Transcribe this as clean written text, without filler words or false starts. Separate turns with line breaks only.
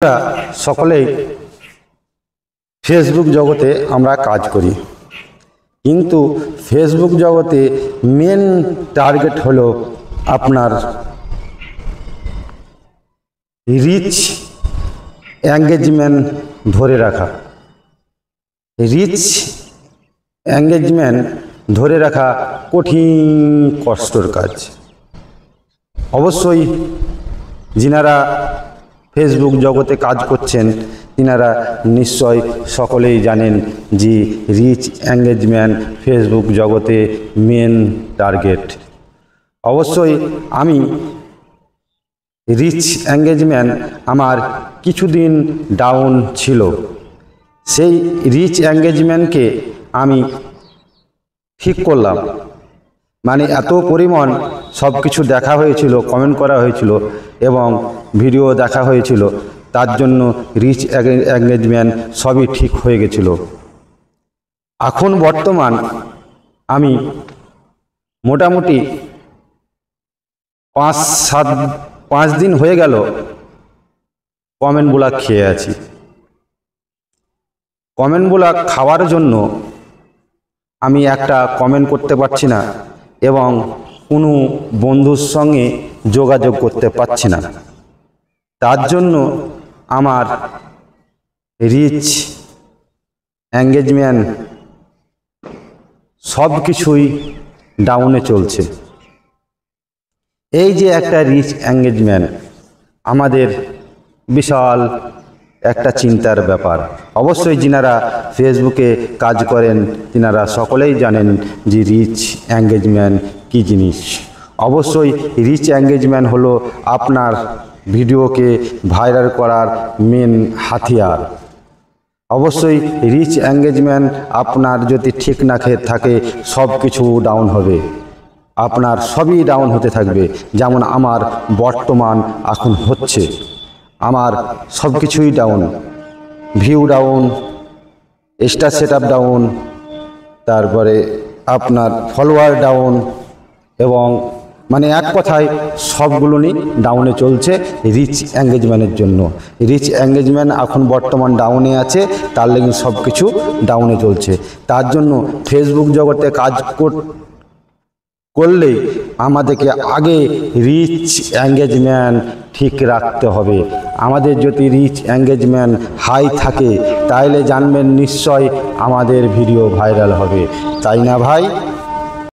আমরা সকলেই ফেসবুক জগতে আমরা কাজ করি, কিন্তু ফেসবুক জগতে মেন টার্গেট হলো আপনার রিচ এঙ্গেজমেন্ট ধরে রাখা। রিচ এঙ্গেজমেন্ট ধরে রাখা কঠিন কষ্টর কাজ। অবশ্যই যিনারা ফেসবুক জগতে কাজ করছেন তিনারা নিশ্চয় সকলেই জানেন যে রিচ এঙ্গেজমেন্ট ফেসবুক জগতে মেন টার্গেট। অবশ্যই আমি রিচ এঙ্গেজমেন্ট আমার কিছুদিন ডাউন ছিল, সেই রিচ এঙ্গেজমেন্টকে আমি ঠিক করলাম। মানে এত পরিমাণ সব কিছু দেখা হয়েছিল, কমেন্ট করা হয়েছিল এবং ভিডিও দেখা হয়েছিল, তার জন্য রিচ এঙ্গেজমেন্ট সবই ঠিক হয়ে গেছিল। এখন বর্তমান আমি মোটামুটি 5 দিন হয়ে গেল কমেন্ট ব্লক খেয়ে আছি। কমেন্ট ব্লক খাওয়ার জন্য আমি একটা কমেন্ট করতে পারছি না এবং কোনো বন্ধুর সঙ্গে যোগাযোগ করতে পারছি না। তার জন্য আমার রিচ এঙ্গেজমেন্ট সব কিছুই ডাউনে চলছে। এই যে একটা রিচ এঙ্গেজমেন্ট আমাদের বিশাল একটা চিন্তার ব্যাপার। অবশ্যই যিনারা ফেসবুকে কাজ করেন তিনারা সকলেই জানেন যে রিচ এঙ্গেজমেন্ট কী জিনিস। অবশ্যই রিচ এঙ্গেজমেন্ট হলো আপনার ভিডিওকে ভাইরাল করার মেন হাতিয়ার। অবশ্যই রিচ এঙ্গেজমেন্ট আপনার যদি ঠিক না থাকে সব কিছু ডাউন হবে, আপনার সবই ডাউন হতে থাকবে। যেমন আমার বর্তমান এখন হচ্ছে, আমার সব কিছুই down, view down, star setup down, তারপরে আপনার ফলোয়ার ডাউন এবং মানে এক কথায় সবগুলো নিয়ে ডাউনে চলছে রিচ এঙ্গেজমেন্টের জন্য। রিচ এঙ্গেজমেন্ট এখন বর্তমান ডাউনে আছে, তার লেগে সব কিছু ডাউনে চলছে। তার জন্য ফেসবুক জগতে কাজ করলেই আমাদেরকে আগে রিচ এঙ্গেজমেন্ট ঠিক রাখতে হবে। আমাদের যদি রিচ এঙ্গেজমেন্ট হাই থাকে তাহলে জানবেন নিশ্চয় আমাদের ভিডিও ভাইরাল হবে, তাই না ভাই?